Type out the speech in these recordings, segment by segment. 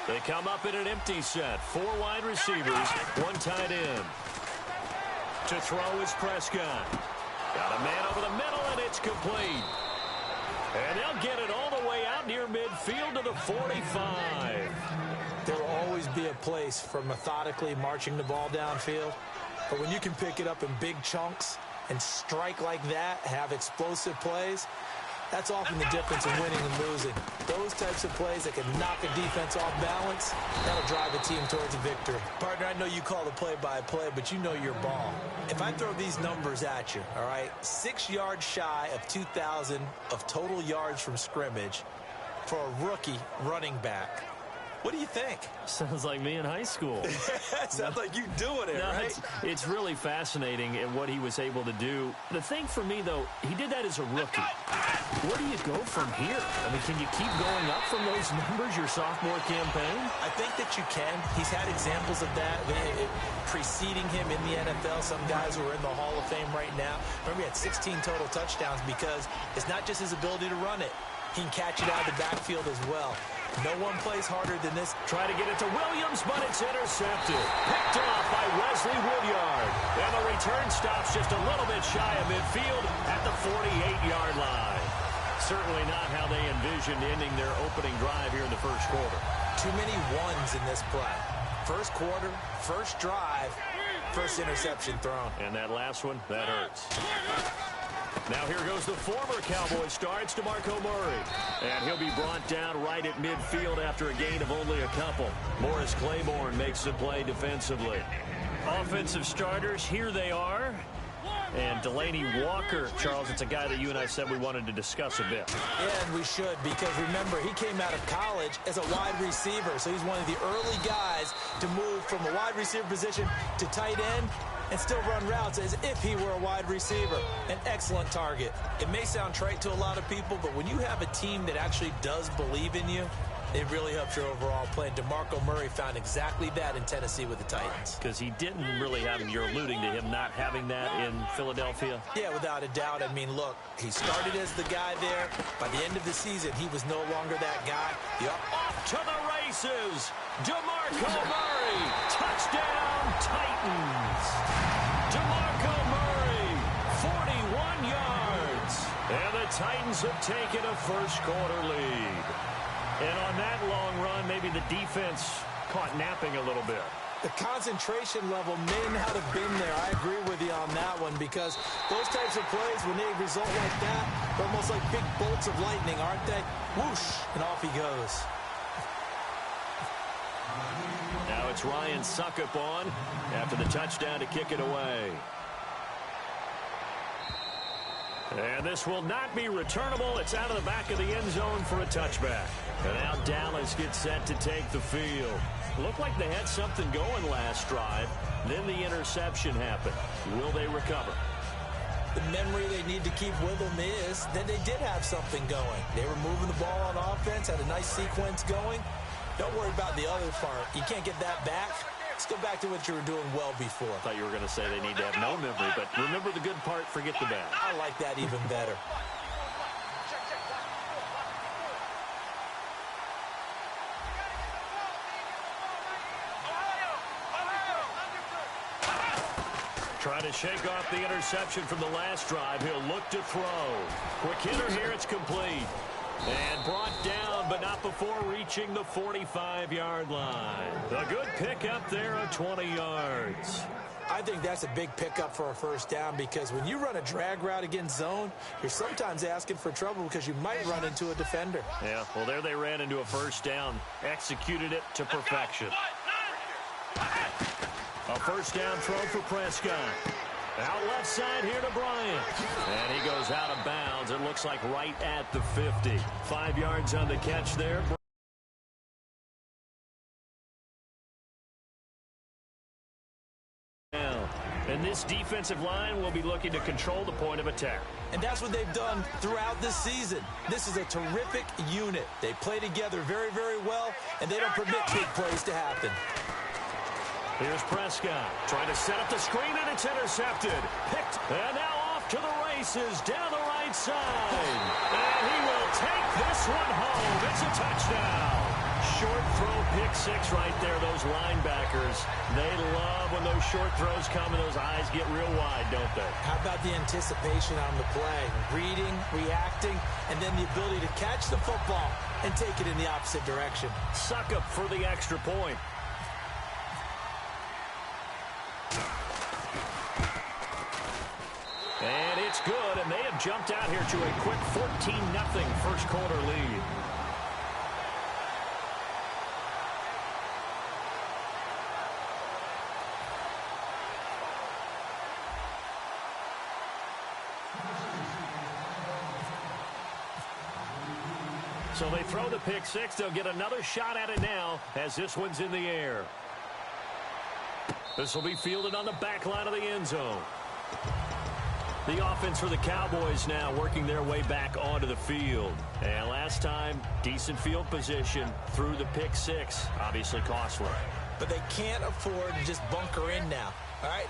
They come up in an empty set. 4 wide receivers, 1 tight end. To throw is Prescott. Got a man over the middle, and it's complete. And they'll get it all the way out near midfield to the 45. There will always be a place for methodically marching the ball downfield. But when you can pick it up in big chunks and strike like that, have explosive plays, that's often the difference in winning and losing. Those types of plays that can knock a defense off balance, that'll drive a team towards a victory. Partner, I know you call the play-by-play, but you know your ball. If I throw these numbers at you, all right, 6 yards shy of 2,000 of total yards from scrimmage for a rookie running back. What do you think? Sounds like me in high school. Sounds like you doing it, right? It's really fascinating at what he was able to do. The thing for me, though, he did that as a rookie. Where do you go from here? I mean, can you keep going up from those numbers your sophomore campaign? I think that you can. He's had examples of that preceding him in the NFL. Some guys who are in the Hall of Fame right now. Remember, he had 16 total touchdowns because it's not just his ability to run it. He can catch it out of the backfield as well. No one plays harder than this. Try to get it to Williams, but it's intercepted. Picked off by Wesley Woodyard. And the return stops just a little bit shy of midfield at the 48-yard line. Certainly not how they envisioned ending their opening drive here in the first quarter. Too many ones in this play. First quarter, first drive, first interception thrown. And that last one, that hurts. Now here goes the former Cowboy star. It's DeMarco Murray. And he'll be brought down right at midfield after a gain of only a couple. Morris Claiborne makes the play defensively. Offensive starters, here they are. And Delaney Walker, Charles, it's a guy that you and I said we wanted to discuss a bit. Yeah, and we should, because remember, he came out of college as a wide receiver. So he's one of the early guys to move from a wide receiver position to tight end and still run routes as if he were a wide receiver. An excellent target. It may sound trite to a lot of people, but when you have a team that actually does believe in you, it really helps your overall play. And DeMarco Murray found exactly that in Tennessee with the Titans. Because he didn't really have him. You're alluding to him not having that in Philadelphia? Yeah, without a doubt. I mean, look, he started as the guy there. By the end of the season, he was no longer that guy. Off to the races. DeMarco Murray. Touchdown, Titans. DeMarco Murray, 41 yards. And the Titans have taken a first quarter lead. And on that long run, maybe the defense caught napping a little bit. The concentration level may not have been there. I agree with you on that one, because those types of plays, when they result like that, they're almost like big bolts of lightning, aren't they? Whoosh, and off he goes. Now it's Ryan Suckup on after the touchdown to kick it away. And this will not be returnable. It's out of the back of the end zone for a touchback. And now Dallas gets set to take the field. Looked like they had something going last drive. Then the interception happened. Will they recover? The memory they need to keep with them is that they did have something going. They were moving the ball on offense, had a nice sequence going. Don't worry about the other part. You can't get that back. Let's go back to what you were doing well before. I thought you were going to say they need to have no memory, but remember the good part, forget the bad. I like that even better. Trying to shake off the interception from the last drive. He'll look to throw. Quick hitter here. It's complete. And brought down, but not before reaching the 45-yard line. A good pickup there of 20 yards. I think that's a big pickup for a first down, because when you run a drag route against zone, you're sometimes asking for trouble because you might run into a defender. Yeah, well, there they ran into a first down. Executed it to perfection. A first down throw for Prescott. Out left side here to Bryant. And he goes out of bounds. It looks like right at the 50. 5 yards on the catch there. And this defensive line will be looking to control the point of attack. And that's what they've done throughout this season. This is a terrific unit. They play together very, very well, and they don't permit big plays to happen. Here's Prescott trying to set up the screen, and it's intercepted. Picked, and now off to the races down the right side. And he will take this one home. It's a touchdown. Short throw pick six right there, those linebackers. They love when those short throws come and those eyes get real wide, don't they? How about the anticipation on the play? Reading, reacting, and then the ability to catch the football and take it in the opposite direction. Suck up for the extra point. And it's good, and they have jumped out here to a quick 14-0 first quarter lead. So they throw the pick six. They'll get another shot at it now as this one's in the air. This will be fielded on the back line of the end zone. The offense for the Cowboys now working their way back onto the field. And last time, decent field position through the pick six. Obviously costly. But they can't afford to just bunker in now. All right,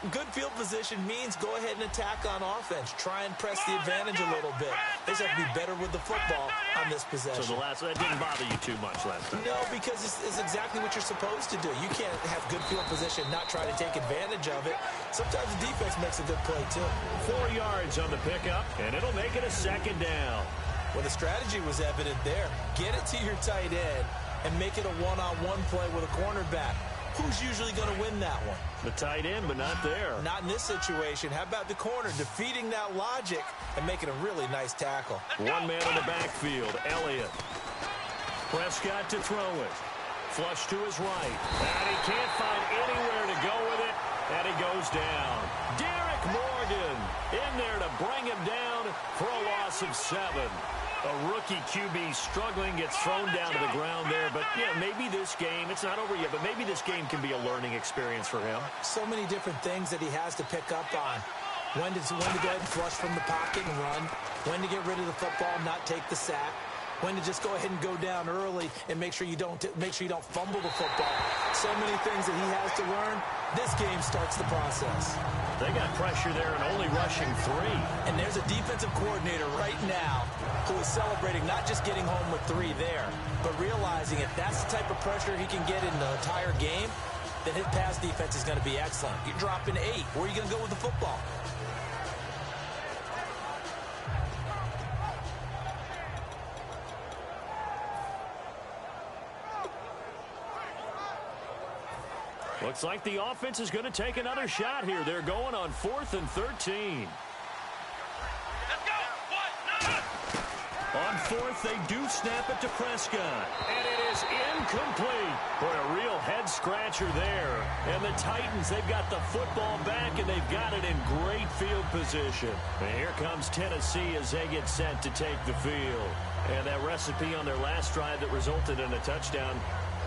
good field position means go ahead and attack on offense. Try and press the advantage a little bit. They just have to be better with the football on this possession. So that didn't bother you too much last time? No, because it's exactly what you're supposed to do. You can't have good field position, not try to take advantage of it. Sometimes the defense makes a good play, too. 4 yards on the pickup, and it'll make it a second down. Well, the strategy was evident there. Get it to your tight end and make it a one-on-one play with a cornerback. Who's usually going to win that one? The tight end, but not there. Not in this situation. How about the corner defeating that logic and making a really nice tackle? One man in the backfield, Elliott. Prescott to throw it. Flush to his right. And he can't find anywhere to go with it, and he goes down. Derek Morgan in there to bring him down for a loss of 7. A rookie QB struggling, gets thrown down to the ground there. But, yeah, maybe this game, it's not over yet, but maybe this game can be a learning experience for him. So many different things that he has to pick up on. When to go ahead and flush from the pocket and run. When to get rid of the football, not take the sack. When to just go ahead and go down early and make sure you don't fumble the football. So many things that he has to learn. This game starts the process. They got pressure there and only rushing 3. And there's a defensive coordinator right now who is celebrating not just getting home with 3 there, but realizing if that's the type of pressure he can get in the entire game, then his pass defense is going to be excellent. You're dropping 8. Where are you going to go with the football? Looks like the offense is going to take another shot here. They're going on 4th and 13. On 4th, they do snap it to Prescott. And it is incomplete. Boy, a real head-scratcher there. And the Titans, they've got the football back, and they've got it in great field position. And here comes Tennessee as they get set to take the field. And that recipe on their last drive that resulted in a touchdown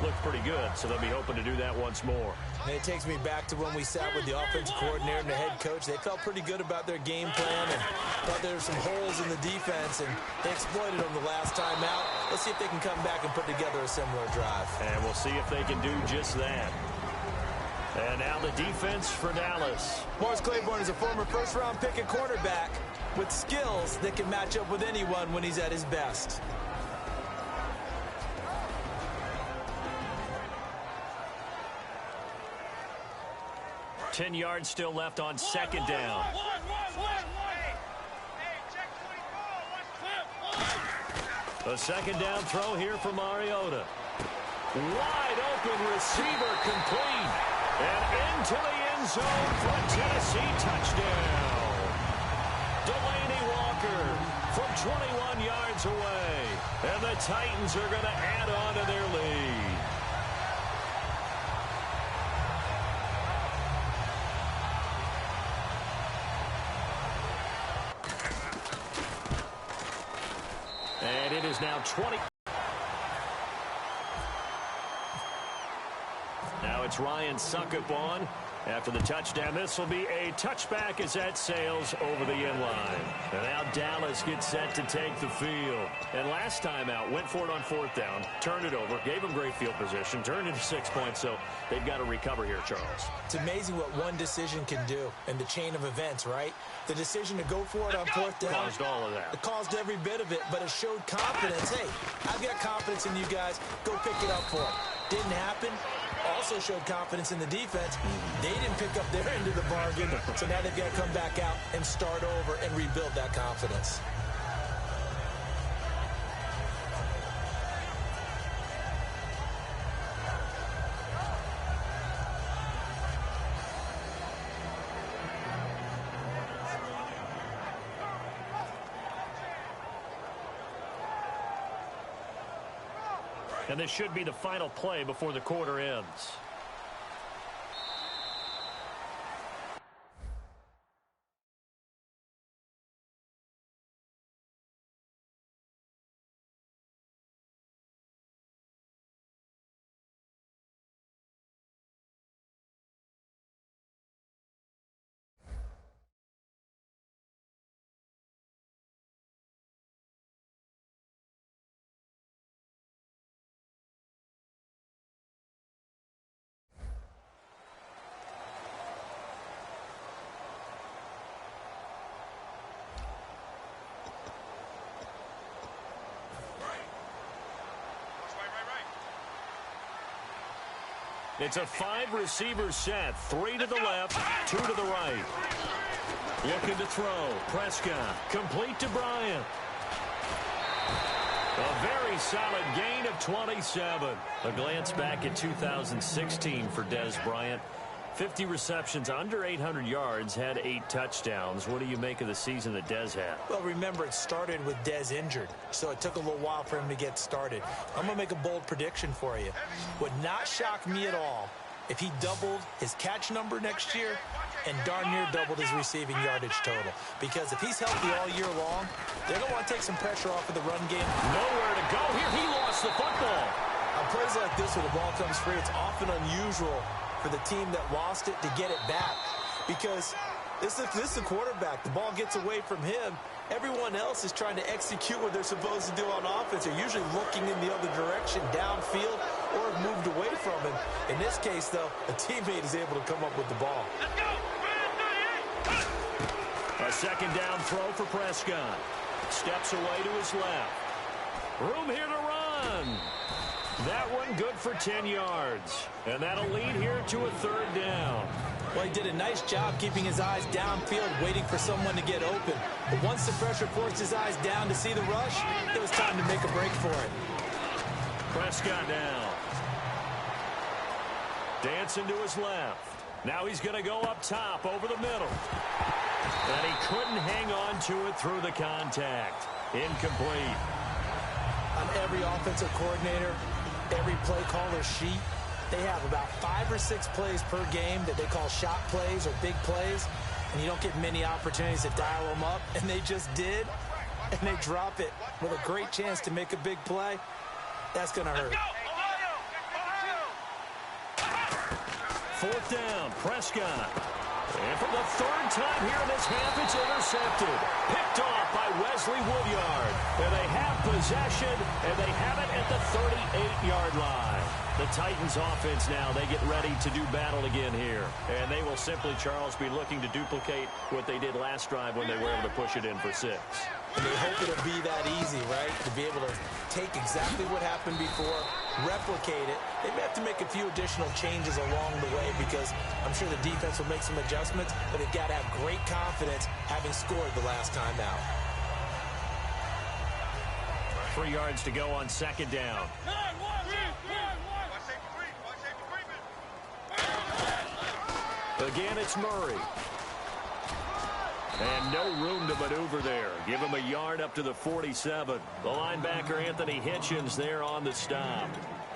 looked pretty good, so they'll be hoping to do that once more. And it takes me back to when we sat with the offensive coordinator and the head coach. They felt pretty good about their game plan and thought there were some holes in the defense, and they exploited them the last time out. Let's see if they can come back and put together a similar drive. And we'll see if they can do just that. And now the defense for Dallas. Morris Claiborne is a former first-round pick at cornerback with skills that can match up with anyone when he's at his best. 10 yards still left on second down. A second down throw here for Mariota. Wide open receiver complete. And into the end zone for a Tennessee touchdown. Delaney Walker from 21 yards away. And the Titans are going to add on to their lead. And it is now 20. Now it's Ryan Suckup on. After the touchdown, this will be a touchback as that sails over the end line. And now Dallas gets set to take the field. And last time out, went for it on 4th down, turned it over, gave them great field position, turned into 6 points, so they've got to recover here, Charles. It's amazing what one decision can do in the chain of events, right? The decision to go for it on 4th down. Caused all of that. It caused every bit of it, but it showed confidence. Hey, I've got confidence in you guys. Go pick it up for them. didn't happen. Also showed confidence in the defense. They didn't pick up their end of the bargain, so now they've got to come back out and start over and rebuild that confidence. And this should be the final play before the quarter ends. It's a 5-receiver set. 3 to the left, 2 to the right. Looking to throw. Prescott. Complete to Bryant. A very solid gain of 27. A glance back at 2016 for Dez Bryant. 50 receptions, under 800 yards, had 8 touchdowns. What do you make of the season that Dez had? Well, remember, it started with Dez injured, so it took a little while for him to get started. I'm going to make a bold prediction for you. Would not shock me at all if he doubled his catch number next year and darn near doubled his receiving yardage total. Because if he's healthy all year long, they're going to want to take some pressure off of the run game. Nowhere to go here. He lost the football. On plays like this where the ball comes free, it's often unusual for the team that lost it to get it back, because this is the quarterback. The ball gets away from him. Everyone else is trying to execute what they're supposed to do on offense. They're usually looking in the other direction, downfield, or have moved away from him. In this case, though, a teammate is able to come up with the ball. Let's go. A second down throw for Prescott. Steps away to his left. Room here to run. That one good for 10 yards. And that'll lead here to a 3rd down. Well, he did a nice job keeping his eyes downfield, waiting for someone to get open. But once the pressure forced his eyes down to see the rush, it was time to make a break for it. Prescott down. Dancing to his left. Now he's going to go up top over the middle. And he couldn't hang on to it through the contact. Incomplete. On every offensive coordinator, every play caller sheet, they have about 5 or 6 plays per game that they call shot plays or big plays, and you don't get many opportunities to dial them up, and they just did, and they drop it with a great chance to make a big play. That's going to hurt. 4th down, Prescott. And for the 3rd time here in this half, it's intercepted. Picked off by Wesley Woodyard. And they have possession, and they have it at the 38-yard line. The Titans offense now, they get ready to do battle again here. And they will simply, Charles, be looking to duplicate what they did last drive when they were able to push it in for 6. And they hope it'll be that easy, right? To be able to take exactly what happened before, replicate it. They may have to make a few additional changes along the way because I'm sure the defense will make some adjustments, but they've got to have great confidence having scored the last time out. 3 yards to go on 2nd down. Again, it's Murray. And no room to maneuver there. Give him a yard up to the 47. The linebacker, Anthony Hitchens, there on the stop.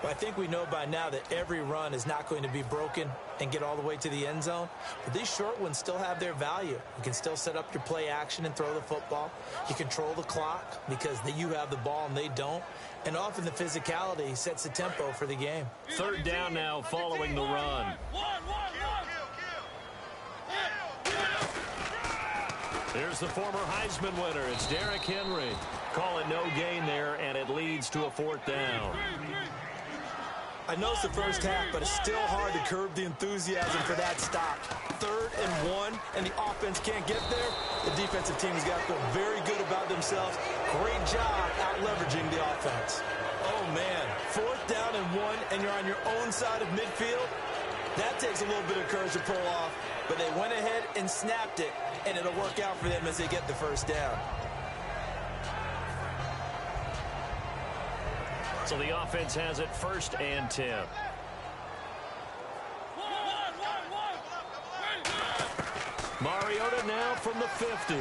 Well, I think we know by now that every run is not going to be broken and get all the way to the end zone. But these short ones still have their value. You can still set up your play action and throw the football. You control the clock because you have the ball and they don't. And often the physicality sets the tempo for the game. 3rd down now following the run. There's the former Heisman winner. It's Derrick Henry. Call it no gain there, and it leads to a 4th down. I know it's the first half, but it's still hard to curb the enthusiasm for that stop. 3rd and 1, and the offense can't get there. The defensive team has got to feel very good about themselves. Great job out-leveraging the offense. Oh, Oh, man. 4th down and 1, and you're on your own side of midfield. That takes a little bit of courage to pull off, but they went ahead and snapped it, and it'll work out for them as they get the first down. So the offense has it 1st and 10. Mariota now from the 50.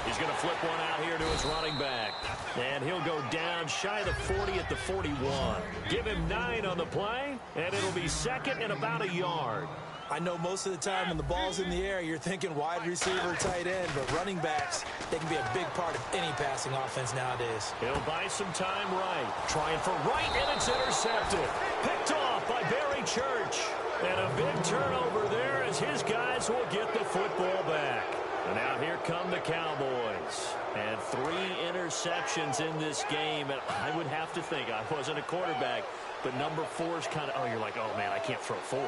He's going to flip one out here to his running back. And he'll go down shy of the 40 at the 41. Give him 9 on the play, and it'll be 2nd and about a yard. I know most of the time when the ball's in the air, you're thinking wide receiver, tight end, but running backs, they can be a big part of any passing offense nowadays. He'll buy some time right. Trying for right, and it's intercepted. Picked off by Barry Church. And a big turnover there as his guys will get the football back. And now here come the Cowboys. And 3 interceptions in this game. And I would have to think, I wasn't a quarterback, but number 4 is kind of, oh, you're like, oh, man, I can't throw 4.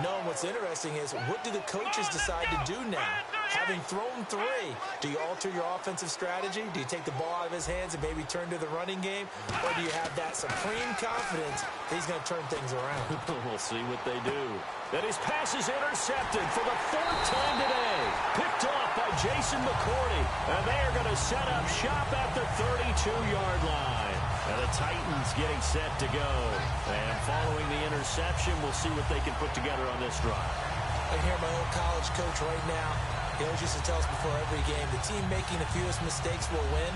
No, and what's interesting is, what do the coaches decide to do now? Having thrown 3, do you alter your offensive strategy? Do you take the ball out of his hands and maybe turn to the running game? Or do you have that supreme confidence that he's going to turn things around? We'll see what they do. That his pass is intercepted for the 4th time today. Picked off by Jason McCourty. And they are going to set up shop at the 32-yard line. And the Titans getting set to go. And following the interception, we'll see what they can put together on this drive. I hear my old college coach right now. He always used to tell us before every game, the team making the fewest mistakes will win.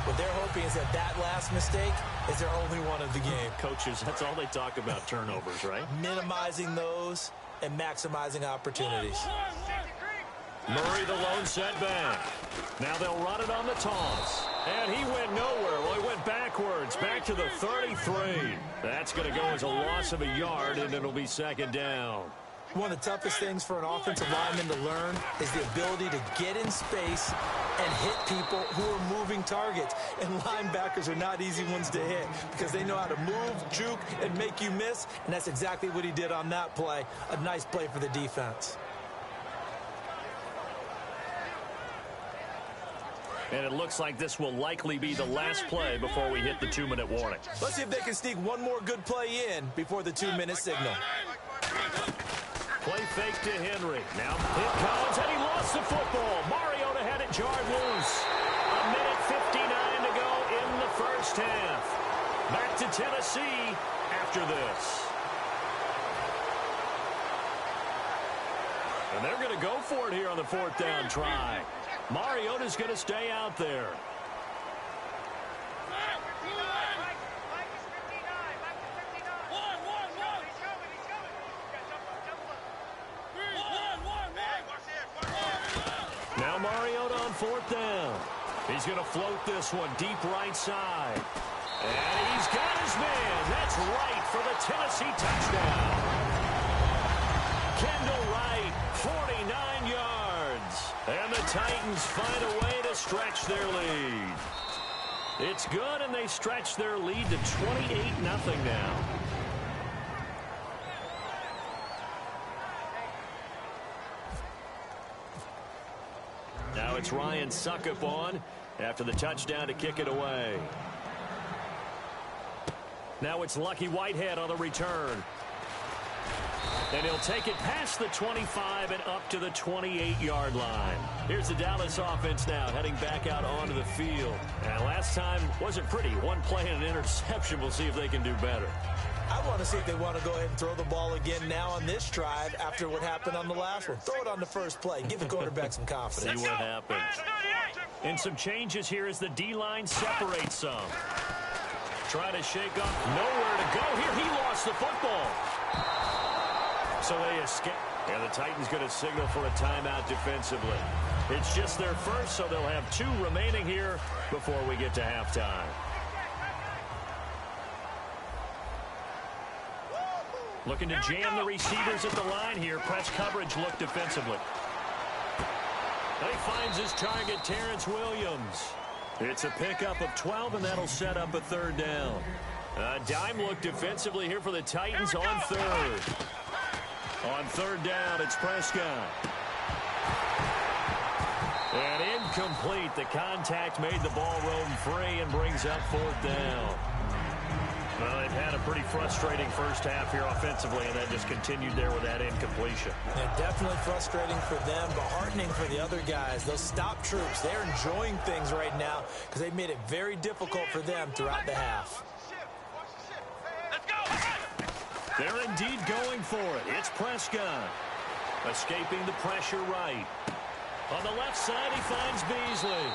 What they're hoping is that last mistake is their only one of the game. Coaches, that's all they talk about, turnovers, right? Minimizing those and maximizing opportunities. Murray the lone setback. Now they'll run it on the toss. And he went nowhere. Well, he went backwards, back to the 33. That's going to go as a loss of a yard, and it'll be 2nd down. One of the toughest things for an offensive lineman to learn is the ability to get in space and hit people who are moving targets. And linebackers are not easy ones to hit because they know how to move, juke, and make you miss. And that's exactly what he did on that play. A nice play for the defense. And it looks like this will likely be the last play before we hit the 2-minute warning. Let's see if they can sneak one more good play in before the 2-minute signal. Play fake to Henry. Now hit Collins, and he lost the football. Mariota had it jarred loose. 1:59 to go in the first half. Back to Tennessee after this. And they're going to go for it here on the 4th down try. Mariota's going to stay out there. Now Mariota on 4th down. He's going to float this one deep right side. And he's got his man. That's right for the Tennessee touchdown. Kendall Wright, 49 yards. And the Titans find a way to stretch their lead. It's good, and they stretch their lead to 28-0 now. Now it's Ryan Suckup on after the touchdown to kick it away. Now it's Lucky Whitehead on the return. And he'll take it past the 25 and up to the 28-yard line. Here's the Dallas offense now heading back out onto the field. And last time wasn't pretty. One play and an interception. We'll see if they can do better. I want to see if they want to go ahead and throw the ball again now on this drive after what happened on the last one. Throw it on the first play. Give the quarterback some confidence. See what happens. And some changes here as the D-line separates some. Trying to shake off. Nowhere to go here. He lost the football. So they escape. And the Titans going to signal for a timeout defensively. It's just their first, so they'll have 2 remaining here before we get to halftime. Looking to jam the receivers at the line here. Press coverage look defensively. He finds his target, Terrence Williams. It's a pickup of 12, and that'll set up a 3rd down. A dime look defensively here for the Titans on 3rd. On 3rd down, it's Prescott. And in incomplete. The contact made the ball roam free and brings up 4th down. Well, they've had a pretty frustrating first half here offensively, and that just continued there with that incompletion. Yeah, definitely frustrating for them, but heartening for the other guys. Those stop troops, they're enjoying things right now because they've made it very difficult for them throughout the half. They're indeed going for it. It's Prescott. Escaping the pressure right. On the left side, he finds Beasley.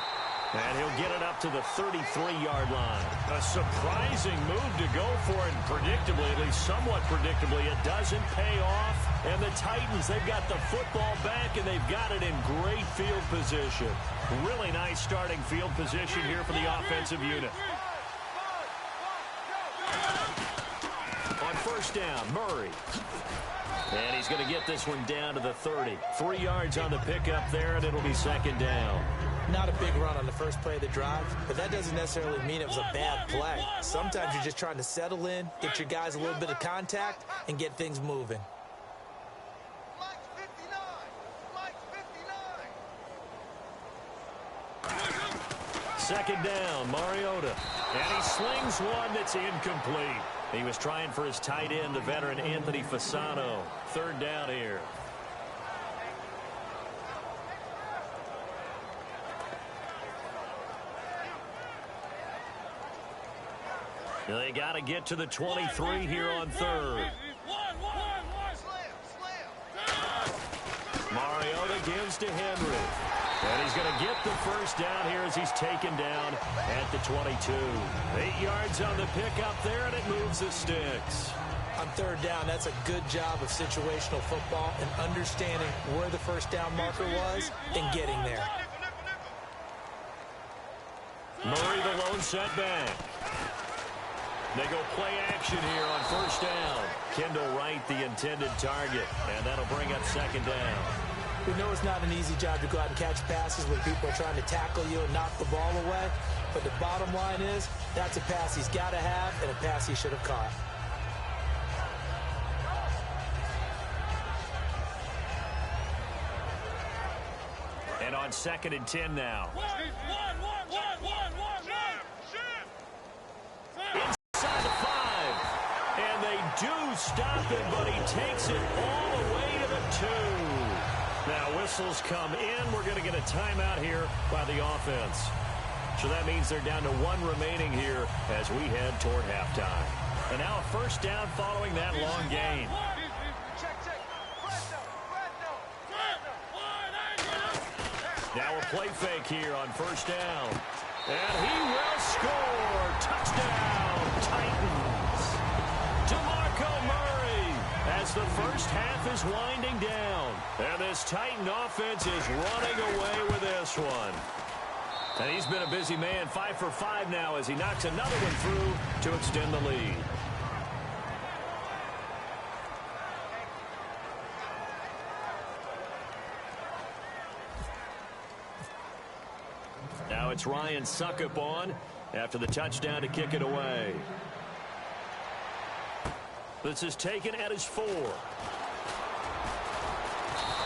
And he'll get it up to the 33-yard line. A surprising move to go for it. Predictably, at least somewhat predictably, it doesn't pay off. And the Titans, they've got the football back, and they've got it in great field position. Really nice starting field position here for the offensive unit. On first down, Murray. And he's going to get this one down to the 30. 3 yards on the pickup there, and it'll be 2nd down. Not a big run on the first play of the drive, but that doesn't necessarily mean it was a bad play. Sometimes you're just trying to settle in, get your guys a little bit of contact, and get things moving. Mike's 59. Mike's 2nd59. down, Mariota. And he slings one that's incomplete. He was trying for his tight end, the veteran Anthony Fasano. 3rd down here. They got to get to the 23 here on 3rd. Mariota gives to Henry. And he's going to get the first down here as he's taken down at the 22. 8 yards on the pickup there, and it moves the sticks. On 3rd down, that's a good job of situational football and understanding where the first down marker was and getting there. Murray, the lone setback. They go play action here on first down. Kendall Wright, the intended target, and that'll bring up 2nd down. We know it's not an easy job to go out and catch passes when people are trying to tackle you and knock the ball away, but the bottom line is that's a pass he's got to have and a pass he should have caught. And on 2nd and 10 now. Inside the 5. And they do stop it, but he takes it all the way to the 2. Now whistles come in. We're going to get a timeout here by the offense. So that means they're down to 1 remaining here as we head toward halftime. And now a first down following that long gain. Now a play fake here on first down. And he will score. Touchdown, Titans. DeMarco Murray as the first half is winding down. And this Titan offense is running away with this one. And he's been a busy man, 5 for 5 now as he knocks another one through to extend the lead. Now it's Ryan Suckup on after the touchdown to kick it away. This is taken at his 4.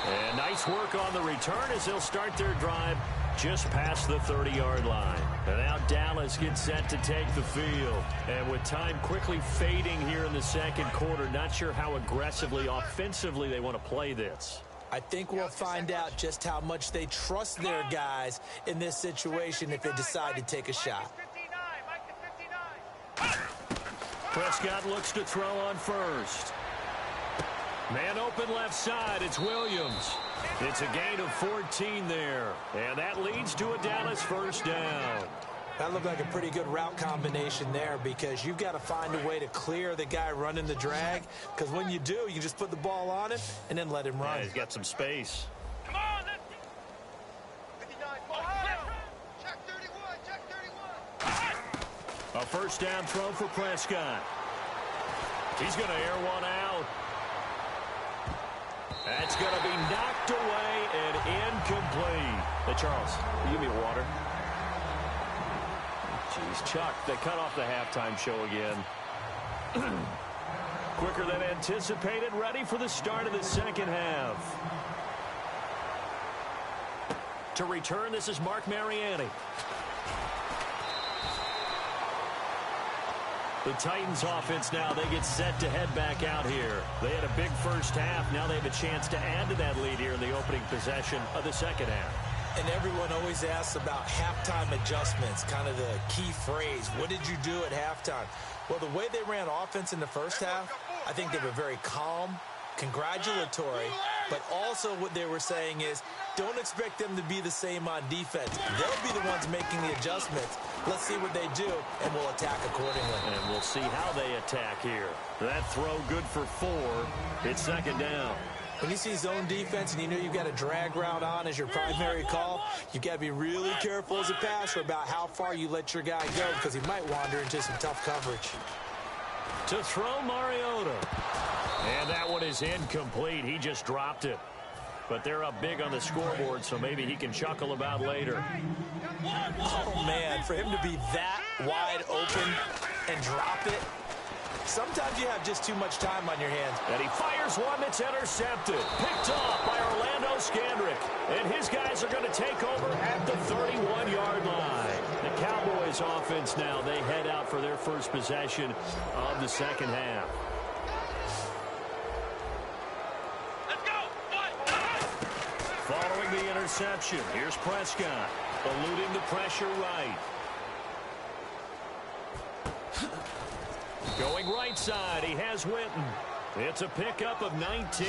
And nice work on the return as they'll start their drive just past the 30-yard line. And now Dallas gets set to take the field. And with time quickly fading here in the second quarter, not sure how aggressively, offensively they want to play this. I think we'll find out just how much they trust their guys in this situation if they decide to take a shot. Prescott looks to throw on first. Man open left side, it's Williams. It's a gain of 14 there, and that leads to a Dallas first down. That looked like a pretty good route combination there because you've got to find a way to clear the guy running the drag, because when you do, you can just put the ball on it and then let him run. Yeah, he's got some space. Come on, let's go. 59. Check 31. Check 31. A first down throw for Prescott. He's going to air one out. That's going to be knocked away and incomplete. Hey, Charles, will you give me water? Jeez, Chuck, they cut off the halftime show again. Quicker than anticipated, ready for the start of the second half. To return, this is Mark Mariani. The Titans offense now, they get set to head back out here. They had a big first half. Now they have a chance to add to that lead here in the opening possession of the second half. And everyone always asks about halftime adjustments, kind of the key phrase. What did you do at halftime? Well, the way they ran offense in the first half, I think they were very calm, congratulatory, but also what they were saying is don't expect them to be the same on defense. They'll be the ones making the adjustments. Let's see what they do, and we'll attack accordingly. And we'll see how they attack here. That throw good for 4. It's second down. When you see zone defense and you know you've got a drag route on as your primary call, you've got to be really careful as a passer about how far you let your guy go because he might wander into some tough coverage. To throw, Mariota. And that one is incomplete. He just dropped it. But they're up big on the scoreboard, so maybe he can chuckle about later. Oh, man, for him to be that wide open and drop it, sometimes you have just too much time on your hands. And he fires one that's intercepted. Picked off by Orlando Scandrick. And his guys are going to take over at the 31-yard line. The Cowboys offense now, they head out for their first possession of the second half. Following the interception, here's Prescott, eluding the pressure right. Going right side, he has Winton. It's a pickup of 19,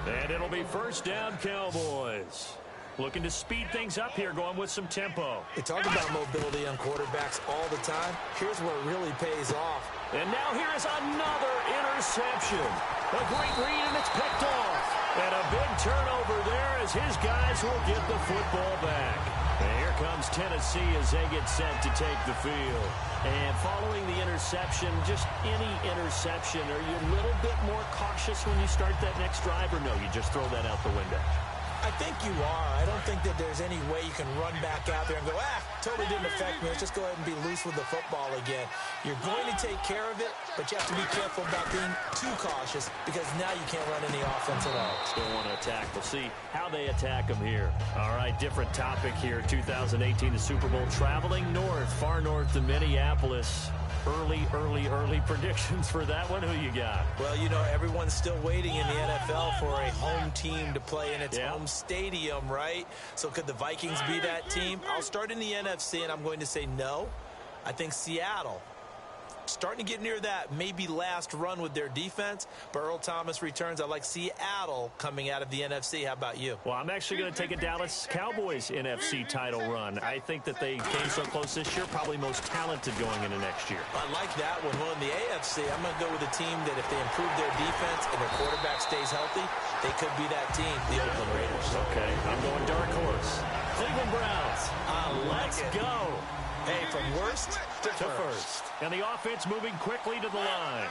and it'll be first down Cowboys. Looking to speed things up here, going with some tempo. We talk about mobility on quarterbacks all the time. Here's where it really pays off. And now here is another interception. A great read, and it's picked off. And a big turnover there as his guys will get the football back. And here comes Tennessee as they get set to take the field. And following the interception, just any interception, are you a little bit more cautious when you start that next drive, or no, you just throw that out the window? I think you are. I don't think that there's any way you can run back out there and go, totally didn't affect me. Let's just go ahead and be loose with the football again. You're going to take care of it, but you have to be careful about being too cautious because now you can't run any offense at all. Still want to attack. We'll see how they attack them here. All right, different topic here. 2018, the Super Bowl, traveling north, far north to Minneapolis. Early predictions for that one. Who you got? Well, you know, everyone's still waiting in the NFL for a home team to play in its home stadium, right? So could the Vikings be that team? I'll start in the NFC, and I'm going to say no. I think Seattle, starting to get near that maybe last run with their defense, but Earl Thomas returns. I like Seattle coming out of the NFC. How about you? Well, I'm actually going to take a Dallas Cowboys NFC title run. I think that they came so close this year, probably most talented going into next year. I like that one. Well, in the AFC, I'm going to go with a team that if they improve their defense and their quarterback stays healthy, they could be that team, the Oakland Raiders. Okay, I'm going dark horse. Cleveland Browns. Let's go. Hey, from worst to first. And the offense moving quickly to the line.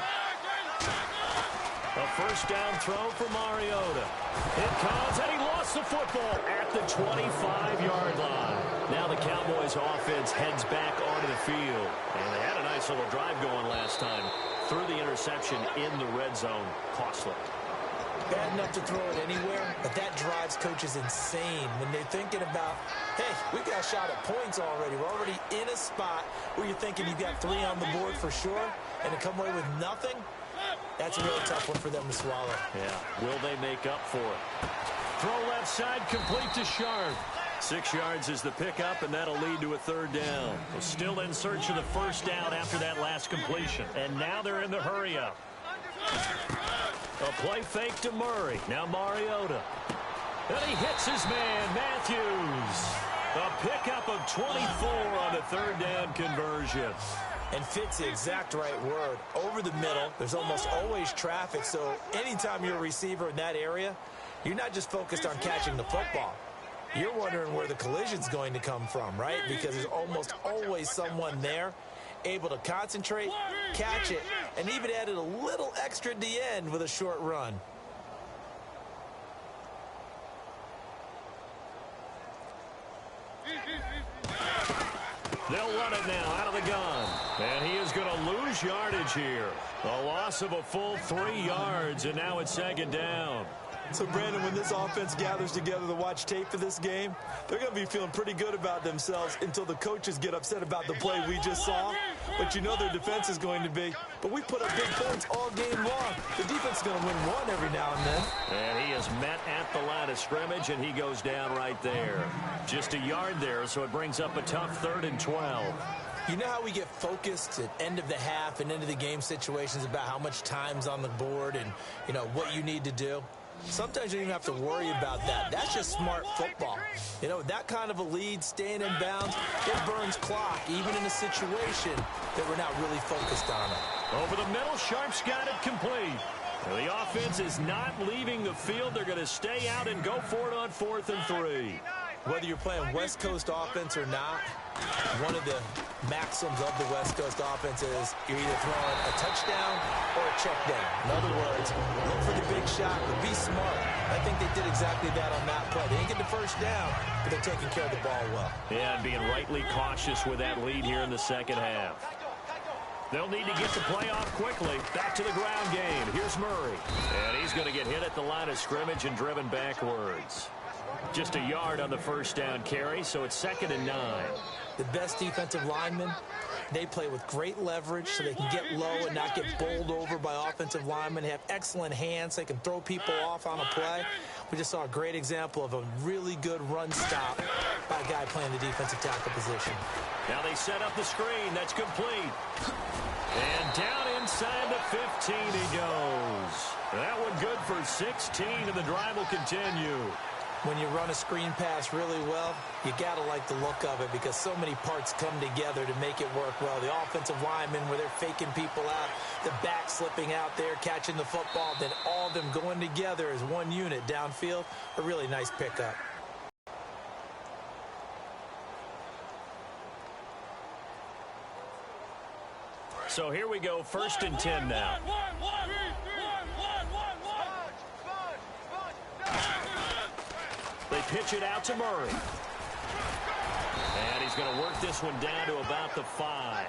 A first down throw for Mariota. It comes, and he lost the football at the 25-yard line. Now the Cowboys offense heads back onto the field. And they had a nice little drive going last time. Threw the interception in the red zone. Costly. Bad enough to throw it anywhere, but that drives coaches insane when they're thinking about, hey, we got a shot at points already. We're already in a spot where you're thinking you've got 3 on the board for sure, and to come away with nothing, that's a really tough one for them to swallow. Yeah, will they make up for it? Throw left side, complete to Sharp. 6 yards is the pickup, and that'll lead to a third down. Well, still in search of the first down after that last completion. And now they're in the hurry-up. A play fake to Murray. Now Mariota. And he hits his man, Matthews. A pickup of 24 on the third down conversion. And fits the exact right word. Over the middle, there's almost always traffic, so anytime you're a receiver in that area, you're not just focused on catching the football. You're wondering where the collision's going to come from, right? Because there's almost always someone there able to concentrate, catch it, and even added a little extra at the end with a short run. They'll run it now out of the gun. And he is going to lose yardage here. A loss of a full 3 yards, and now it's second down. So, Brandon, when this offense gathers together to watch tape for this game, they're going to be feeling pretty good about themselves until the coaches get upset about the play we just saw. But you know their defense is going to be. But we put up big points all game long. The defense is going to win one every now and then. And he is met at the line of scrimmage, and he goes down right there. Just a yard there, so it brings up a tough 3rd and 12. You know how we get focused at end of the half and end of the game situations about how much time's on the board and, you know, what you need to do? Sometimes you don't even have to worry about that. That's just smart football. You know, that kind of a lead, staying in bounds, it burns clock, even in a situation that we're not really focused on it. Over the middle, Sharp's got it complete. The offense is not leaving the field. They're going to stay out and go for it on 4th and 3. Whether you're playing West Coast offense or not, one of the maxims of the West Coast offense is you're either throwing a touchdown or a check down. In other words, look for the big shot, but be smart. I think they did exactly that on that play. They didn't get the first down, but they're taking care of the ball well. Yeah, and being rightly cautious with that lead here in the second half. They'll need to get the play off quickly. Back to the ground game. Here's Murray. And he's going to get hit at the line of scrimmage and driven backwards. Just a yard on the first down carry, so it's 2nd and 9. The best defensive linemen, they play with great leverage so they can get low and not get bowled over by offensive linemen. They have excellent hands. They can throw people off on a play. We just saw a great example of a really good run stop by a guy playing the defensive tackle position. Now they set up the screen. That's complete. And down inside the 15 he goes. That one good for 16, and the drive will continue. When you run a screen pass really well, you got to like the look of it because so many parts come together to make it work well. The offensive linemen, where they're faking people out, the back slipping out there, catching the football, then all of them going together as one unit downfield, a really nice pickup. So here we go, 1st and 10 now. They pitch it out to Murray. And he's going to work this one down to about the 5.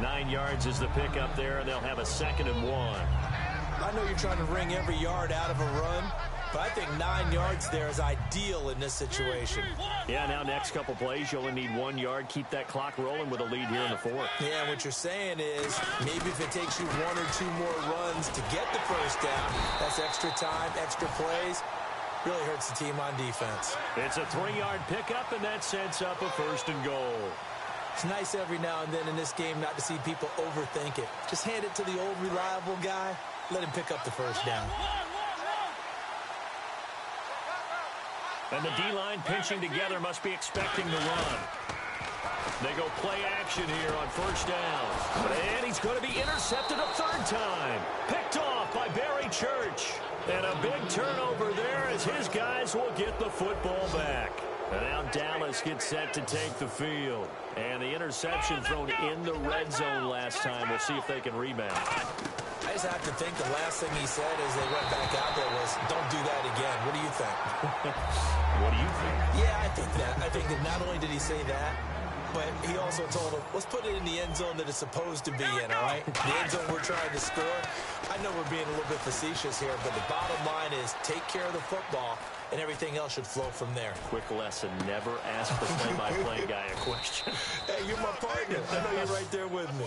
9 yards is the pickup there, and they'll have a 2nd and 1. I know you're trying to wring every yard out of a run, but I think 9 yards there is ideal in this situation. Yeah, now next couple plays, you only need 1 yard. Keep that clock rolling with a lead here in the 4th. Yeah, and what you're saying is maybe if it takes you 1 or 2 more runs to get the first down, that's extra time, extra plays. Really hurts the team on defense. It's a 3-yard pickup, and that sets up a 1st and goal. It's nice every now and then in this game not to see people overthink it. Just hand it to the old reliable guy. Let him pick up the first down. And the D-line pinching together must be expecting the run. They go play action here on 1st down. And he's going to be intercepted a 3rd time. Picked off by Barry Church. And a big turnover there as his guys will get the football back. And now Dallas gets set to take the field. And the interception thrown in the red zone last time. We'll see if they can rebound. I just have to think the last thing he said as they went back out there was, don't do that again. What do you think? What do you think? Yeah, I think that. I think that not only did he say that, but he also told him, let's put it in the end zone that it's supposed to be in, all right? The end zone we're trying to score. I know we're being a little bit facetious here, but the bottom line is take care of the football, and everything else should flow from there. Quick lesson, never ask the play-by-play guy a question. Hey, you're my partner. I know you're right there with me.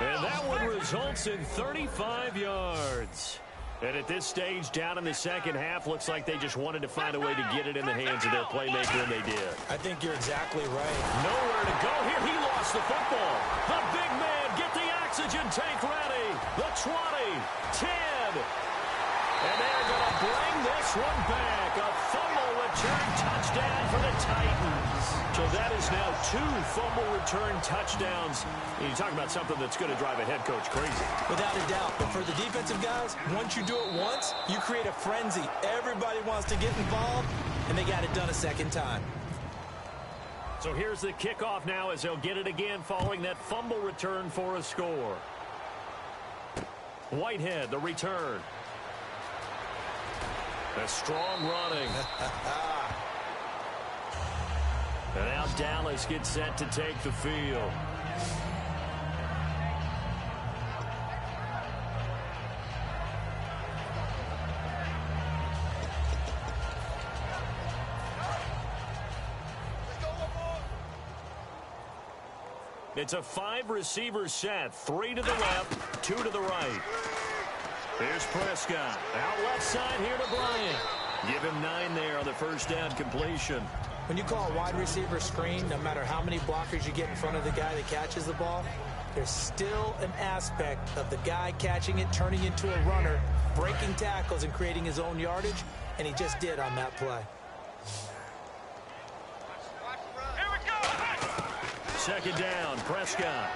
And that one results in 35 yards. And at this stage, down in the second half, looks like they just wanted to find a way to get it in the hands of their playmaker, and they did. I think you're exactly right. Nowhere to go here. He lost the football. The big man, get the oxygen tank ready. The 20, 10. And they're going to bring this one back. A fumble return touchdown for the Titans. So that is now 2 fumble return touchdowns. And you talk about something that's going to drive a head coach crazy. Without a doubt. But for the defensive guys, once you do it once, you create a frenzy. Everybody wants to get involved, and they got it done a second time. So here's the kickoff now as they'll get it again following that fumble return for a score. Whitehead, the return. A strong running. And now Dallas gets set to take the field. It's a 5-receiver set. 3 to the left, 2 to the right. Here's Prescott. Out left side here to Bryant. Give him 9 there on the first down completion. When you call a wide receiver screen, no matter how many blockers you get in front of the guy that catches the ball, there's still an aspect of the guy catching it, turning into a runner, breaking tackles and creating his own yardage, and he just did on that play. Second down, Prescott.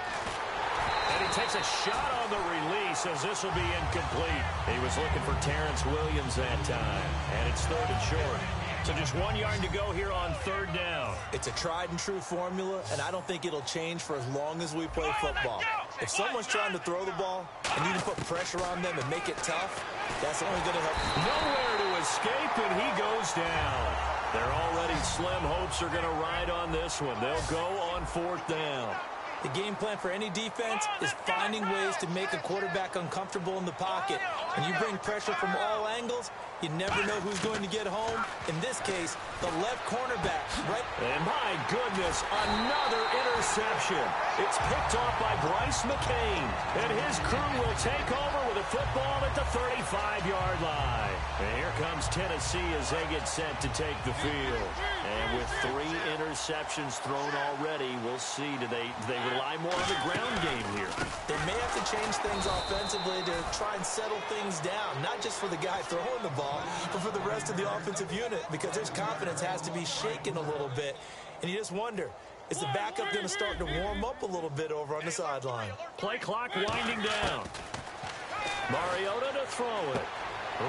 And he takes a shot on the release as this will be incomplete. He was looking for Terrence Williams that time, and it's 3rd and short. So just 1 yard to go here on 3rd down. It's a tried and true formula, and I don't think it'll change for as long as we play football. If someone's trying to throw the ball and you can put pressure on them and make it tough, that's only going to help. Nowhere to escape, and he goes down. Their already slim hopes are going to ride on this one. They'll go on 4th down. The game plan for any defense is finding ways to make a quarterback uncomfortable in the pocket. When you bring pressure from all angles, you never know who's going to get home. In this case, the left cornerback, right? And my goodness, another interception. It's picked off by Bryce McCain. And his crew will take over with a football at the 35-yard line. And here comes Tennessee as they get set to take the field. And with 3 interceptions thrown already, we'll see, do they rely more on the ground game here? They may have to change things offensively to try and settle things down, not just for the guy throwing the ball, but for the rest of the offensive unit, because his confidence has to be shaken a little bit. And you just wonder, is the backup going to start to warm up a little bit over on the sideline? Play clock winding down. Mariota to throw it.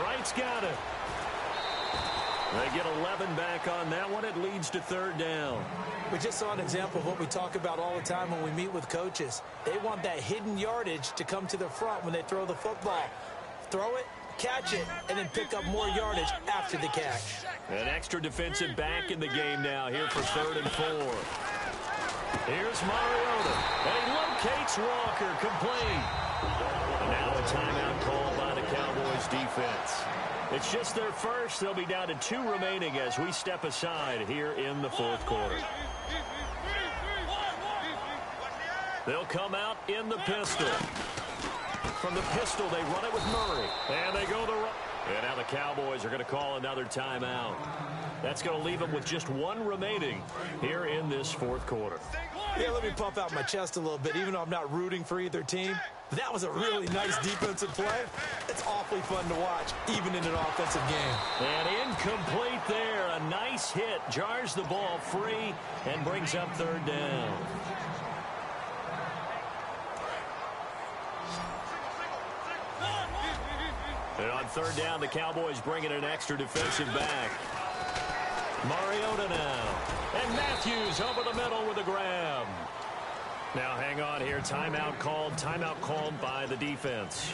Wright's got it. They get 11 back on that one. It leads to 3rd down. We just saw an example of what we talk about all the time when we meet with coaches. They want that hidden yardage to come to the front when they throw the football. Throw it, catch it, and then pick up more yardage after the catch. An extra defensive back in the game now here for 3rd and 4. Here's Mariota. And he locates Walker, complete. And now a timeout called by the Cowboys defense. It's just their first. They'll be down to 2 remaining as we step aside here in the 4th quarter. They'll come out in the pistol. From the pistol, they run it with Murray. And they go the run. And now the Cowboys are going to call another timeout. That's going to leave them with just 1 remaining here in this 4th quarter. Yeah, let me puff out my chest a little bit, even though I'm not rooting for either team. That was a really nice defensive play. It's awfully fun to watch, even in an offensive game. And incomplete there. A nice hit. Jars the ball free and brings up 3rd down. And on 3rd down, the Cowboys bring in an extra defensive back. Mariota now. And Matthews over the middle with a grab. Now hang on here. Timeout called by the defense.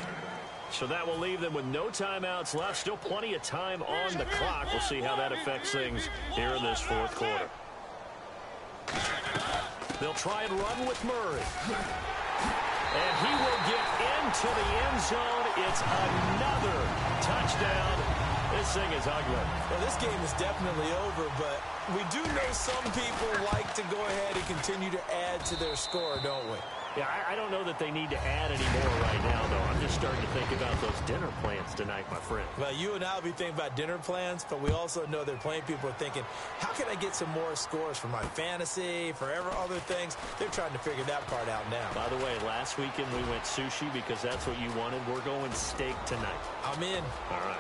So that will leave them with no timeouts left. Still plenty of time on the clock. We'll see how that affects things here in this 4th quarter. They'll try and run with Murray. And he will get into the end zone. It's another touchdown. This thing is ugly. Well, this game is definitely over, but we do know some people like to go ahead and continue to add to their score, don't we? Yeah, I don't know that they need to add any more right now, though. I'm just starting to think about those dinner plans tonight, my friend. Well, you and I will be thinking about dinner plans, but we also know that plenty of people are thinking, how can I get some more scores for my fantasy, for other things? They're trying to figure that part out now. By the way, last weekend we went sushi because that's what you wanted. We're going steak tonight. I'm in. All right.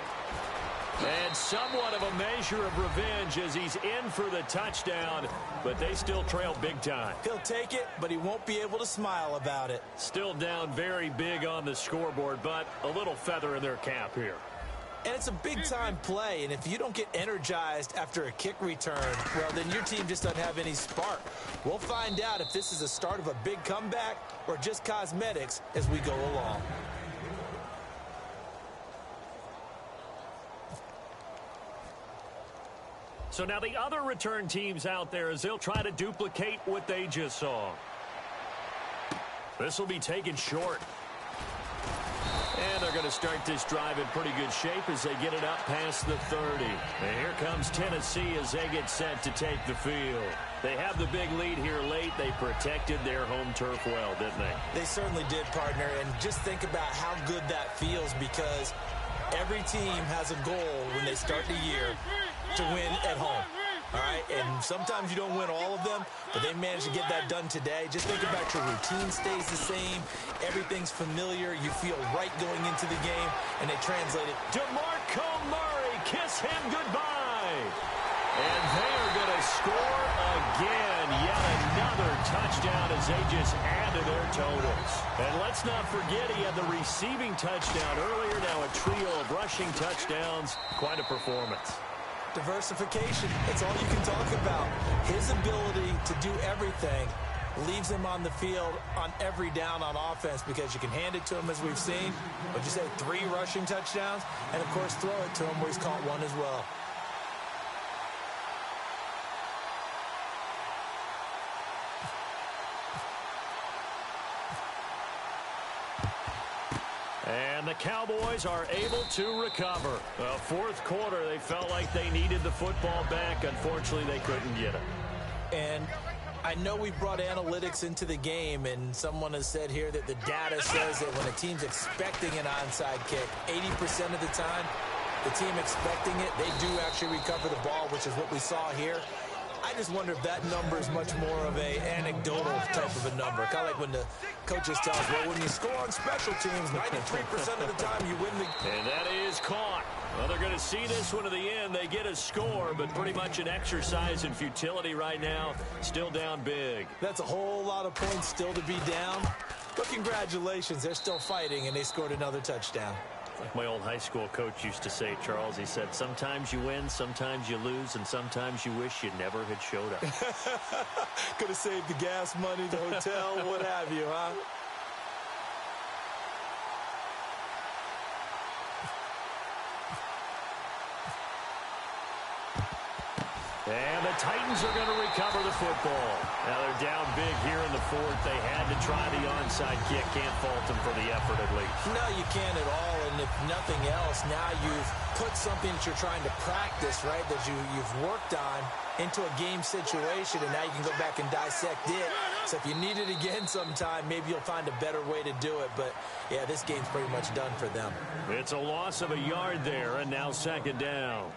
And somewhat of a measure of revenge as he's in for the touchdown, but they still trail big time. He'll take it, but he won't be able to smile about it. Still down very big on the scoreboard, but a little feather in their cap here. And it's a big-time play, and if you don't get energized after a kick return, well, then your team just doesn't have any spark. We'll find out if this is the start of a big comeback or just cosmetics as we go along. So now the other return teams out there as they'll try to duplicate what they just saw. This will be taken short. And they're going to start this drive in pretty good shape as they get it up past the 30. And here comes Tennessee as they get set to take the field. They have the big lead here late. They protected their home turf well, didn't they? They certainly did, partner. And just think about how good that feels, because every team has a goal when they start the year to win at home. All right, and sometimes you don't win all of them, but they managed to get that done today. Just think about your routine stays the same. Everything's familiar. You feel right going into the game, and they translate it. DeMarco Murray, kiss him goodbye. And they are going to score again. Yet another touchdown as they just add to their totals. And let's not forget he had the receiving touchdown earlier. Now a trio of rushing touchdowns. Quite a performance. Diversification, that's all you can talk about. His ability to do everything leaves him on the field on every down on offense, because you can hand it to him, as we've seen. What'd you say, 3 rushing touchdowns? And, of course, throw it to him where he's caught one as well. And the Cowboys are able to recover. Fourth quarter, they felt like they needed the football back. Unfortunately, they couldn't get it. And I know we brought analytics into the game, and someone has said here that the data says that when a team's expecting an onside kick, 80% of the time, the team expecting it, they do actually recover the ball, which is what we saw here. I just wonder if that number is much more of a anecdotal type of a number. Kind of like when the coaches tell us, well, when you score on special teams, 93% of the time you win the... And that is caught. Well, they're going to see this one to the end. They get a score, but pretty much an exercise in futility right now. Still down big. That's a whole lot of points still to be down. But congratulations, they're still fighting, and they scored another touchdown. Like my old high school coach used to say, Charles, he said, sometimes you win, sometimes you lose, and sometimes you wish you never had showed up. Could have saved the gas money, the hotel, what have you, huh? And the Titans are going to recover the football. Now they're down big here in the fourth. They had to try the onside kick. Can't fault them for the effort at least. No, you can't at all. And if nothing else, now you've put something that you're trying to practice, right, that you've worked on into a game situation, and now you can go back and dissect it. So if you need it again sometime, maybe you'll find a better way to do it. But, yeah, this game's pretty much done for them. It's a loss of a yard there, and now second down.